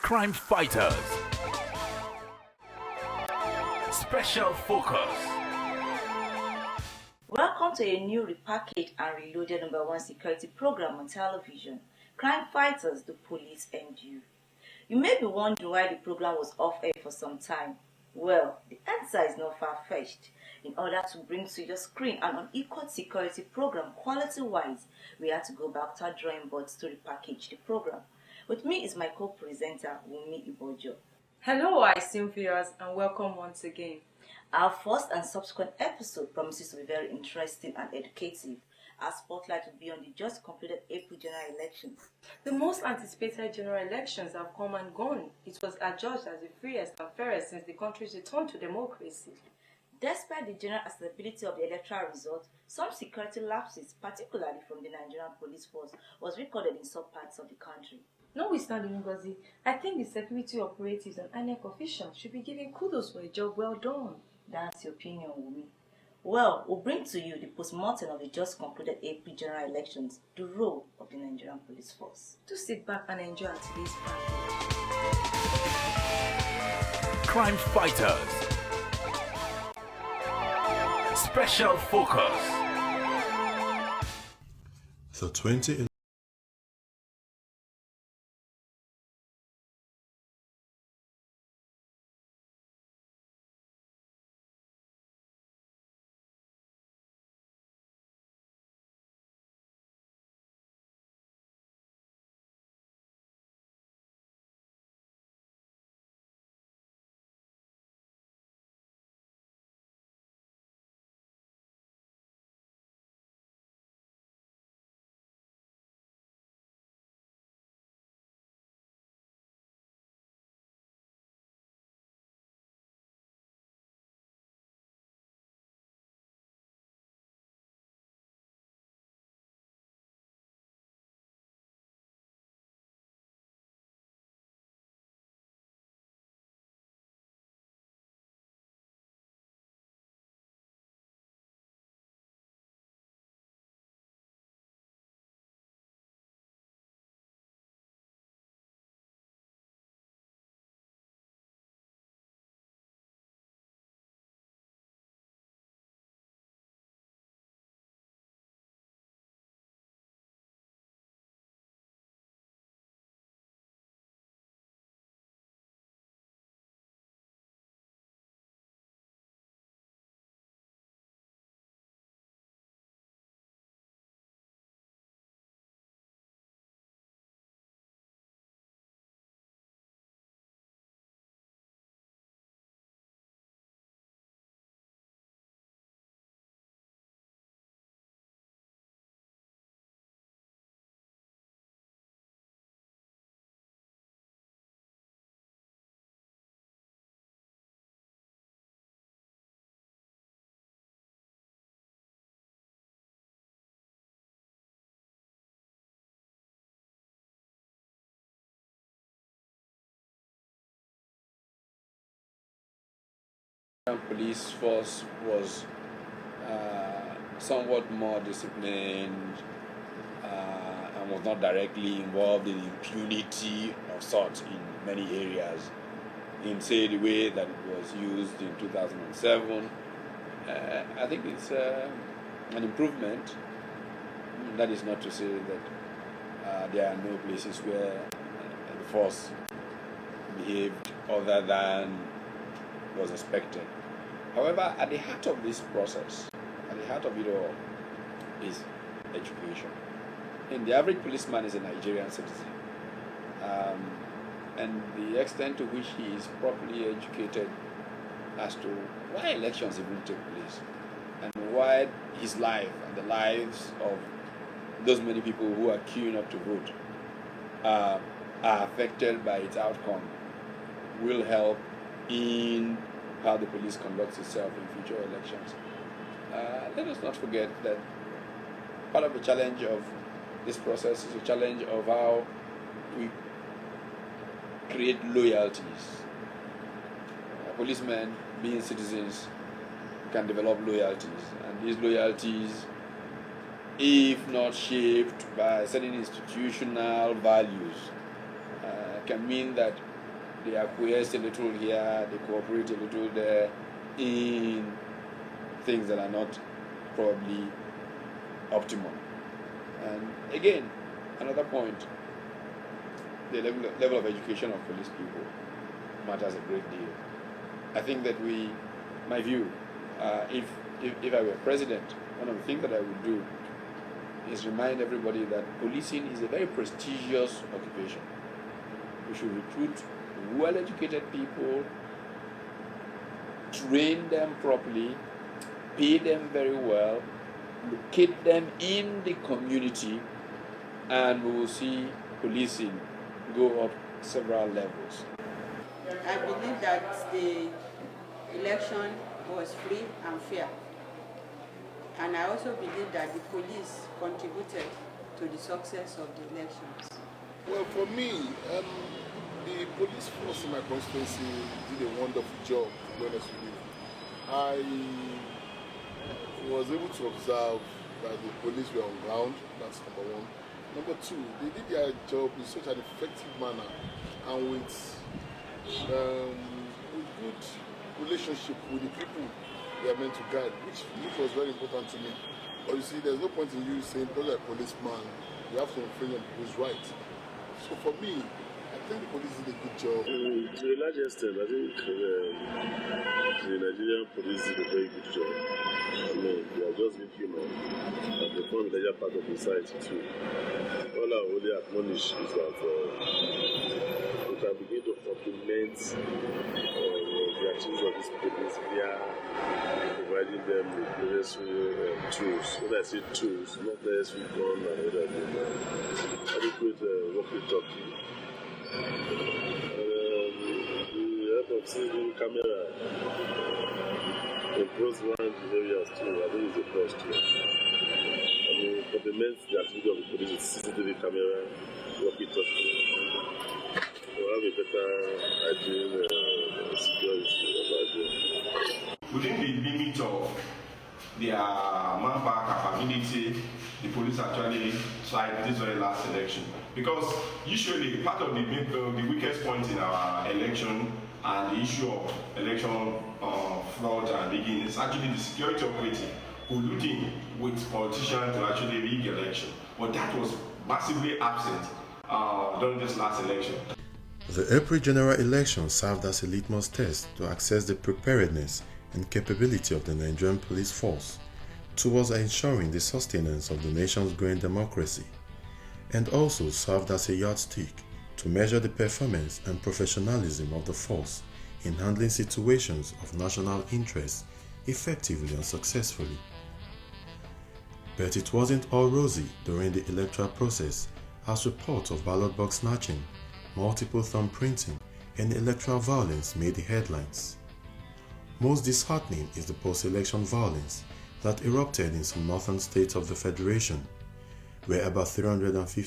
Crimefighters. Special focus. Welcome to a new repackaged and reloaded #1 security program on television, Crimefighters, the police and you. You may be wondering why the program was off air for some time. Well, the answer is not far-fetched. In order to bring to your screen an unequaled security program quality-wise, we had to go back to our drawing boards to repackage the program. With me is my co-presenter, Wumi Ibojo. Hello, our esteemed viewers, and welcome once again. Our first and subsequent episode promises to be very interesting and educative. Our spotlight will be on the just completed April general elections. The most anticipated general elections have come and gone. It was adjudged as the freest and fairest since the country's return to democracy. Despite the general acceptability of the electoral result, some security lapses, particularly from the Nigerian police force, was recorded in some parts of the country. Notwithstanding, Ngozi, I think the security operatives and INEC officials should be given kudos for a job well done. That's your opinion, Wumi. Well, we'll bring to you the post-mortem of the just concluded April general elections, the role of the Nigerian police force. Do sit back and enjoy today's package. Crimefighters. Special focus. The 20 police force was somewhat more disciplined and was not directly involved in impunity of sorts in many areas in, say, the way that it was used in 2007. I think it's an improvement. That is not to say that there are no places where the force behaved other than was expected. However, at the heart of this process, at the heart of it all, is education. And the average policeman is a Nigerian citizen. And the extent to which he is properly educated as to why elections even take place, and why his life and the lives of those many people who are queuing up to vote are affected by its outcome, will help in how the police conducts itself in future elections. Let us not forget that part of the challenge of this process is a challenge of how we create loyalties. Policemen, being citizens, can develop loyalties, and these loyalties, if not shaped by certain institutional values, can mean that they acquiesce a little here, they cooperate a little there in things that are not probably optimal. And again, another point, the level of education of police people matters a great deal. I think that my view, if I were president, one of the things that I would do is remind everybody that policing is a very prestigious occupation. We should recruit well-educated people, train them properly, pay them very well, locate them in the community, and we will see policing go up several levels. I believe that the election was free and fair. And I also believe that the police contributed to the success of the elections. Well, for me, the police force in my constituency did a wonderful job, to be honest with you. I was able to observe that the police were on ground, that's number one. Number two, they did their job in such an effective manner and with good relationship with the people they are meant to guide, which was very important to me. But you see, there's no point in you saying, because you're a policeman, you have to infringe on people's rights. So for me, I think the police did a good job. To a large extent, I think the Nigerian police did a very good job. I mean, they are just being human, and they form a larger part of society too. All I only admonish is that we can begin to complement the activities of these police via providing them with necessary tools. When I say tools, not necessarily gun and other things. Adequate walkie-talkie. The help of CCTV camera in close-range areas too, I think it's a plus too. I mean, complement the activity of the police with CCTV camera, walkie-talkie. We'll have a better idea security. Within the limit of their manpower capability, the police actually tried this very last election. Because usually part of the weakest point in our election and the issue of election fraud and rigging is actually the security operative colluding with politicians to actually rig election. But that was massively absent during this last election. The April general election served as a litmus test to assess the preparedness and capability of the Nigerian police force towards ensuring the sustenance of the nation's growing democracy, and also served as a yardstick to measure the performance and professionalism of the force in handling situations of national interest effectively and successfully. But it wasn't all rosy during the electoral process, as reports of ballot box snatching, multiple thumbprinting, and electoral violence made the headlines. Most disheartening is the post-election violence that erupted in some northern states of the Federation, where about 350the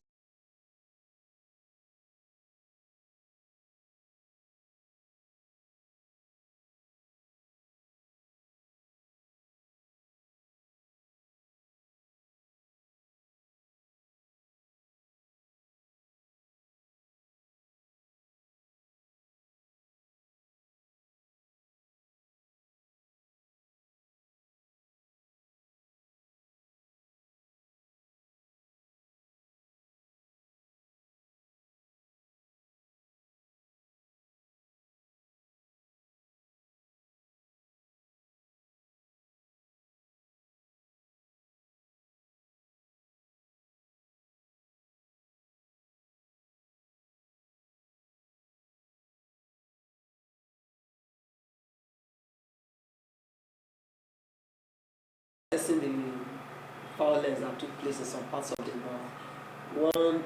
violence that took place in some parts of the north, one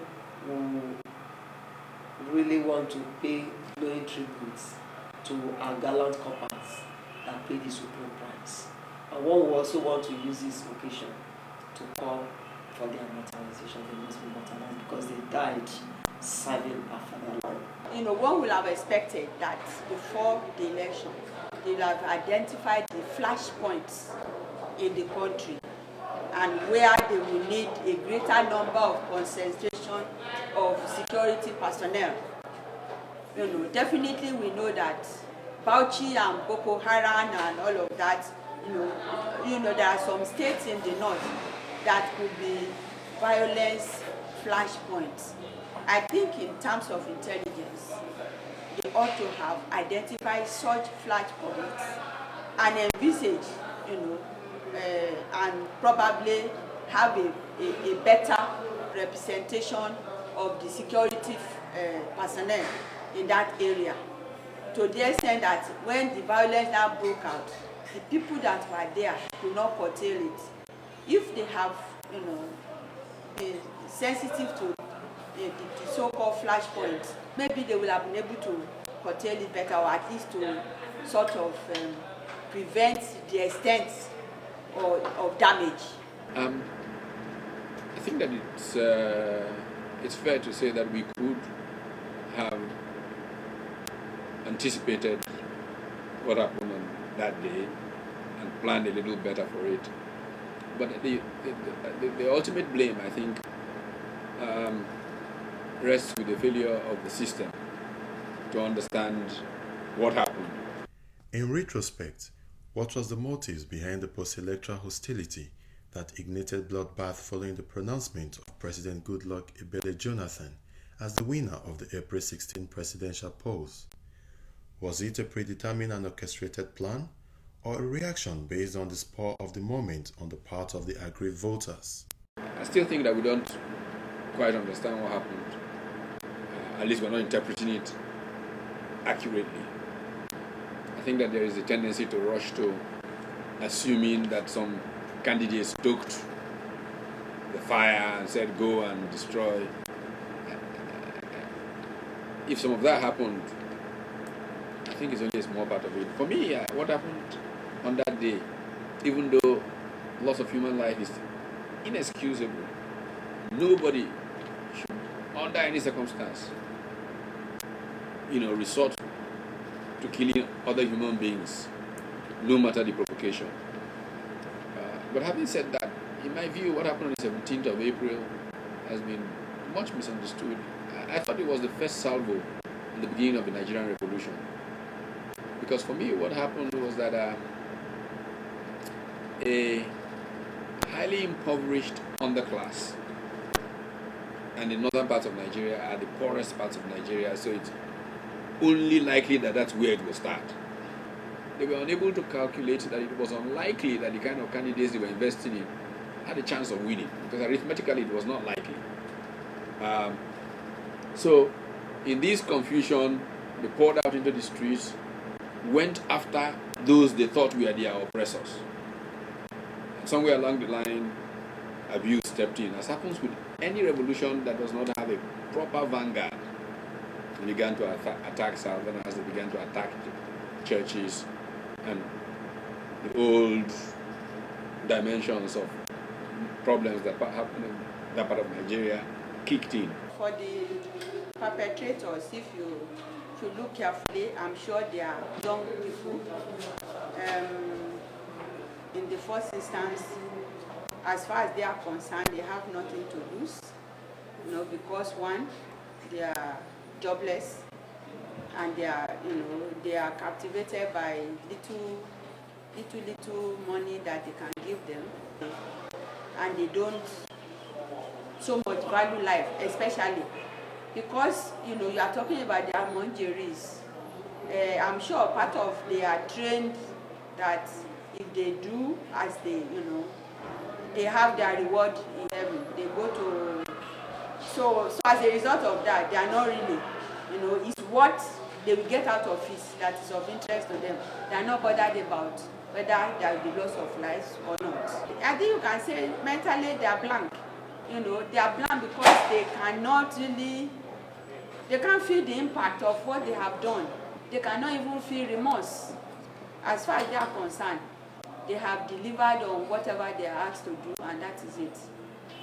who really want to pay glowing tributes to our gallant coppers that paid the supreme price. And one who also want to use this occasion to call for their immortalization. They must be immortalized because they died serving our fatherland. You know, one would have expected that before the election, they would have identified the flashpoints in the country and where they will need a greater number of concentration of security personnel definitely we know that Bauchi and Boko Haram and all of that, there are some states in the north that could be violence flashpoints. I think in terms of intelligence, they ought to have identified such flashpoints and envisage, and probably have a better representation of the security personnel in that area, to the extent that when the violence now broke out, the people that were there could not curtail it. If they have, been sensitive to the so-called flashpoints, maybe they will have been able to curtail it better, or at least to sort of prevent the extent of damage. I think that it's fair to say that we could have anticipated what happened on that day and planned a little better for it. But the ultimate blame, I think, rests with the failure of the system to understand what happened. In retrospect, what was the motives behind the post-electoral hostility that ignited bloodbath following the pronouncement of President Goodluck Ebele Jonathan as the winner of the April 16 presidential polls? Was it a predetermined and orchestrated plan, or a reaction based on the spur of the moment on the part of the aggrieved voters? I still think that we don't quite understand what happened. At least we're not interpreting it accurately. I think that there is a tendency to rush to assuming that some candidates stoked the fire and said go and destroy. If some of that happened, I think it's only a small part of it. For me, what happened on that day, even though loss of human life is inexcusable, nobody should, under any circumstance, resort to killing other human beings, no matter the provocation. But having said that, in my view, what happened on the 17th of April has been much misunderstood. I thought it was the first salvo in the beginning of the Nigerian Revolution. Because for me, what happened was that a highly impoverished underclass, and the northern parts of Nigeria are the poorest parts of Nigeria, so it's only likely that that's where it will start. They were unable to calculate that it was unlikely that the kind of candidates they were investing in had a chance of winning, because arithmetically it was not likely. So in this confusion, they poured out into the streets, went after those they thought were their oppressors. And somewhere along the line, abuse stepped in. As happens with any revolution that does not have a proper vanguard, they began to attack Southerners, they began to attack the churches, and the old dimensions of problems that happened in that part of Nigeria kicked in. For the perpetrators, if you look carefully, I'm sure they are young people. In the first instance, as far as they are concerned, they have nothing to lose, because one, they are jobless, and they are captivated by little money that they can give them, and they don't so much value life, especially because you are talking about their mongeries. I'm sure part of they are trained that if they do as they have their reward in heaven. They go to so as a result of that, they are not really, it's what they will get out of it that is of interest to them. They are not bothered about whether there will be loss of lives or not. I think you can say mentally they are blank. They are blank because they cannot really, they can't feel the impact of what they have done. They cannot even feel remorse. As far as they are concerned, they have delivered on whatever they are asked to do, and that is it.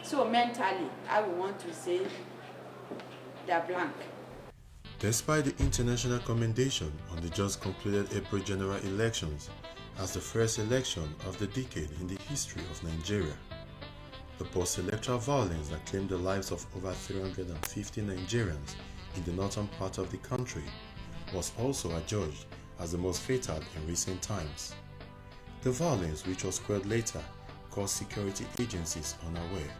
So mentally, I would want to say they are blank. Despite the international commendation on the just concluded April general elections as the first election of the decade in the history of Nigeria, the post-electoral violence that claimed the lives of over 350 Nigerians in the northern part of the country, was also adjudged as the most fatal in recent times. The violence, which was quelled later, caused security agencies unaware.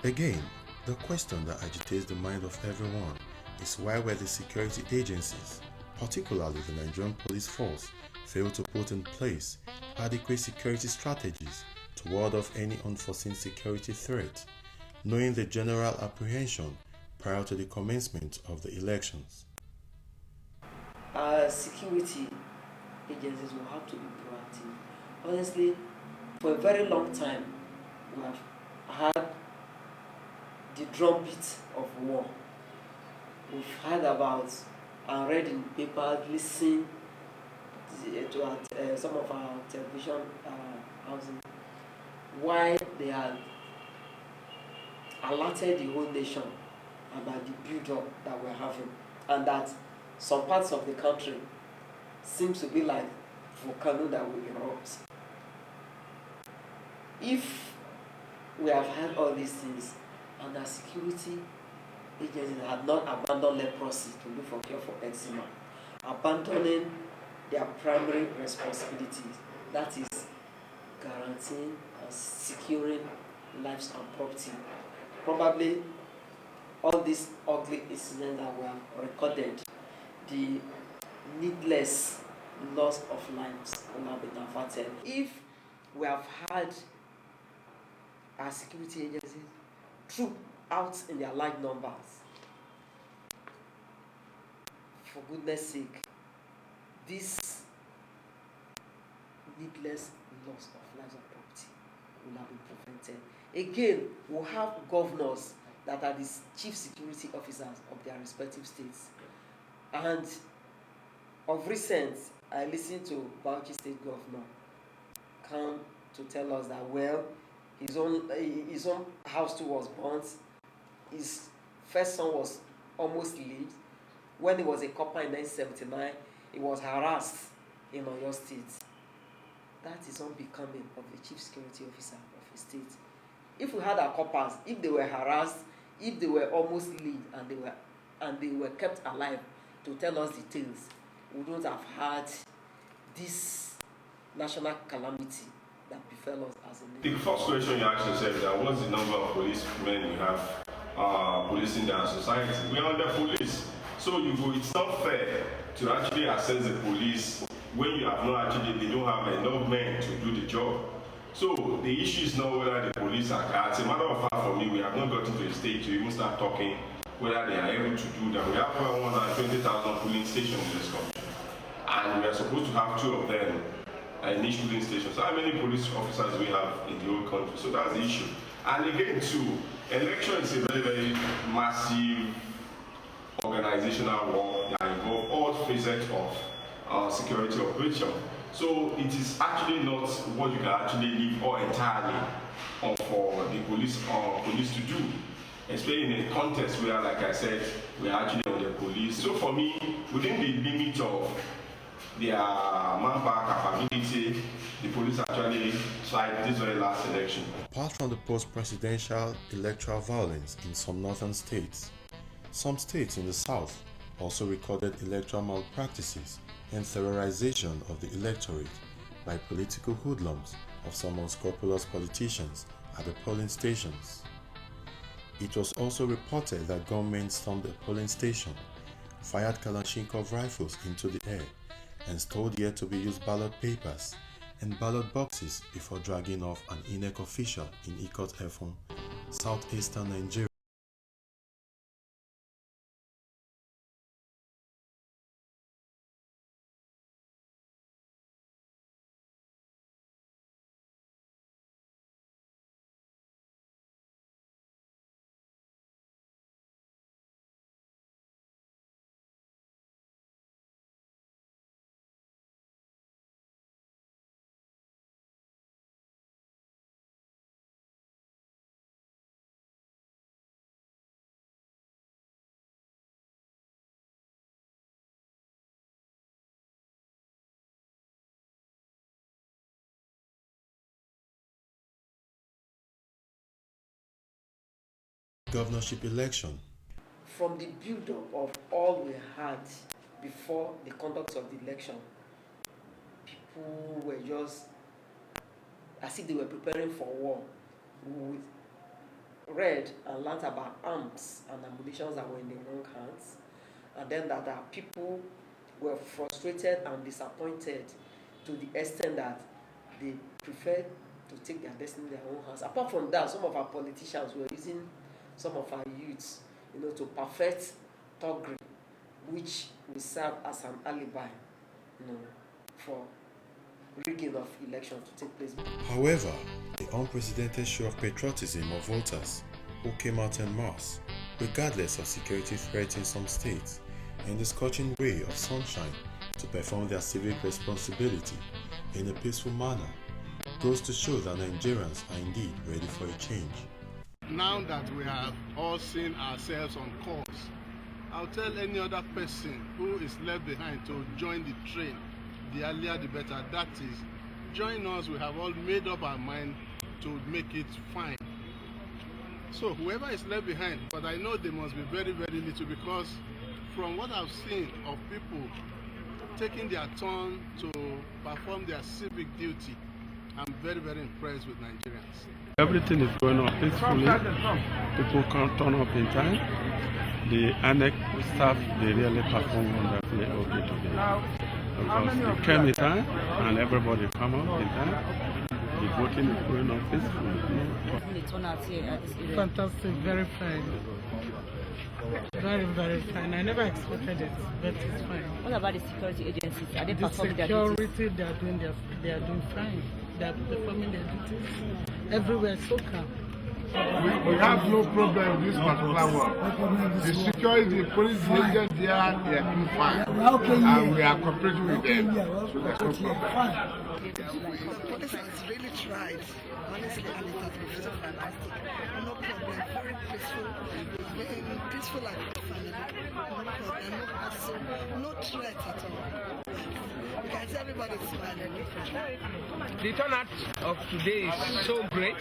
Again, the question that agitates the mind of everyone is why were the security agencies, particularly the Nigerian police force, failed to put in place adequate security strategies to ward off any unforeseen security threat, knowing the general apprehension prior to the commencement of the elections. Security agencies will have to be proactive. Honestly, for a very long time, we have had the drumbeat of war. We've heard about and read in papers, listened to some of our television houses, why they had alerted the whole nation about the build-up that we're having, and that some parts of the country seems to be like volcano that will erupt. If we have had all these things and our security agencies had not abandoned leprosy to look for cure for eczema, abandoning their primary responsibilities, that is guaranteeing and securing lives and property, probably all these ugly incidents that were recorded, the needless loss of lives will have been averted. If we have had our security agencies troop out in their large numbers, for goodness sake, this needless loss of lives and property will have been prevented. Again, we'll have governors that are the chief security officers of their respective states. And of recent, I listened to Bauchi State Governor come to tell us that, well, his own house too was burnt. His first son was almost lived. When he was a copper in 1979, he was harassed in Oyo State. That is unbecoming of the chief security officer of a state. If we had our coppers, if they were harassed, if they were almost lived and they were kept alive to tell us the tales, we wouldn't have had this national calamity that befell us as a nation. The first question you asked yourself that what's the number of policemen you have policing their society? We are under police. So it's not fair to actually assess the police when you have not actually, they don't have enough men to do the job. So the issue is not whether the police are, as a matter of fact for me, we have not gotten to a stage to even start talking whether they are able to do that. We have over 120,000 polling stations in this country. And we are supposed to have 2 of them in each polling station. So how many police officers do we have in the whole country? So that's the issue. And again too, election is a very, very massive organizational work that involves all facets of security operation. So it is actually not what you can actually leave all entirely for the police to do, especially in a context where, like I said, we are actually on the police. So for me, within the limit of their manpower capability, the police actually tried this very last election. Apart from the post-presidential electoral violence in some northern states, some states in the south also recorded electoral malpractices and terrorization of the electorate by political hoodlums of some unscrupulous politicians at the polling stations. It was also reported that gunmen stormed a polling station, fired Kalashnikov rifles into the air, and stole yet to be used ballot papers and ballot boxes before dragging off an INEC official in Ikot Efon, southeastern Nigeria. Governorship election. from the build-up of all we had before the conduct of the election, people were just as if they were preparing for war, with read and learned about arms and ammunition that were in the wrong hands, and then that people were frustrated and disappointed to the extent that they preferred to take their destiny in their own hands. Apart from that, some of our politicians were using some of our youths, to perfect thuggery, which will serve as an alibi, for rigging of elections to take place. However, the unprecedented show of patriotism of voters who came out en masse, regardless of security threats in some states, and the scorching ray of sunshine to perform their civic responsibility in a peaceful manner, goes to show that Nigerians are indeed ready for a change. Now that we have all seen ourselves on course, I'll tell any other person who is left behind to join the train. The earlier the better. That is, join us. We have all made up our mind to make it fine. So whoever is left behind, but I know they must be very, very little, because from what I've seen of people taking their turn to perform their civic duty, I'm very, very impressed with Nigerians. Everything is going on peacefully. People can't turn up in time. The ANEC staff, they really perform wonderfully okay today. Because they came in time and everybody come up in time. The voting is going on peacefully. Fantastic, very fine. Very, very fine. I never expected it, but it's fine. What about the security agencies? Are they The performing their duties? security, they are doing fine. They are performing their duties. Everywhere so calm. We have no problem with this particular one. The security, the police agents here, they are doing fine. And we are cooperating with them. So that's no problem. Police has really tried, honestly, and it has been so fantastic. No problem, very peaceful and family. No problem, no hassle, no threat at all. You can see everybody smiling. The turnout of today is so great.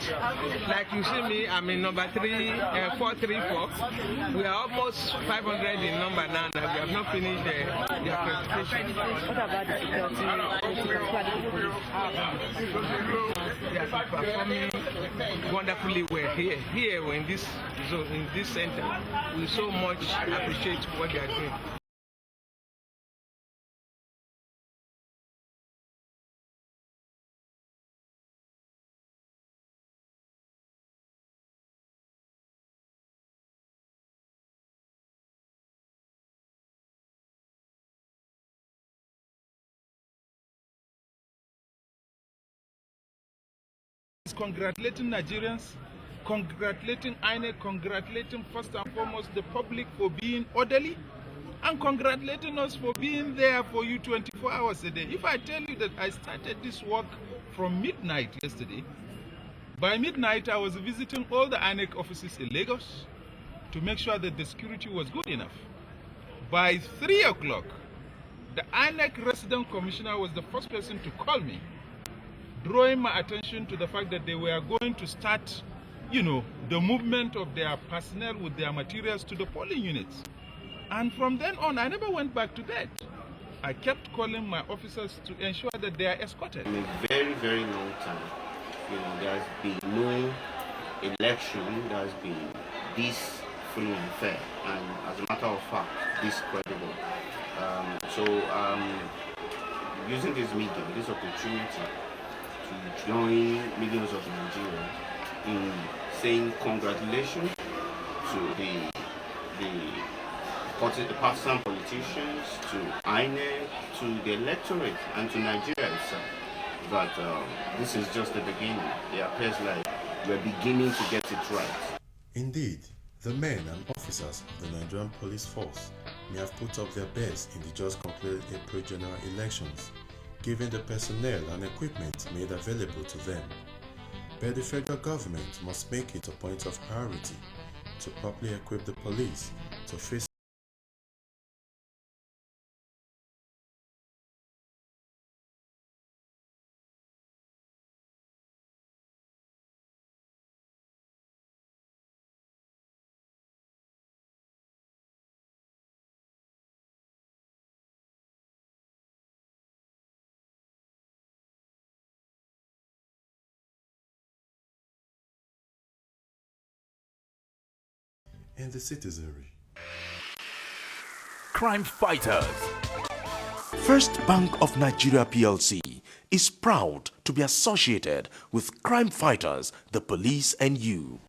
Like you see me, I'm in number 434. We are almost 500 in number now, and we have not finished the accreditation. What about the security? They are performing wonderfully well here in this zone, in this center. We so much appreciate what they are doing. Congratulating Nigerians, congratulating INEC, congratulating first and foremost the public for being orderly, and congratulating us for being there for you 24 hours a day. If I tell you that I started this work from midnight yesterday, by midnight I was visiting all the INEC offices in Lagos to make sure that the security was good enough. By 3 o'clock, the INEC resident commissioner was the first person to call me, drawing my attention to the fact that they were going to start, the movement of their personnel with their materials to the polling units. And from then on, I never went back to bed. I kept calling my officers to ensure that they are escorted. In a very, very long time, there has been no election that has been this free and fair, and as a matter of fact, this credible. Using this media, this opportunity, to join millions of Nigerians in saying congratulations to the partisan politicians, to INEC, to the electorate, and to Nigeria itself. But this is just the beginning. It appears like we're beginning to get it right. Indeed, the men and officers of the Nigerian police force may have put up their best in the just concluded April general elections, given the personnel and equipment made available to them. But the federal government must make it a point of priority to properly equip the police to face and the citizenry. Crime Fighters. First Bank of Nigeria PLC is proud to be associated with Crime Fighters, the police and you.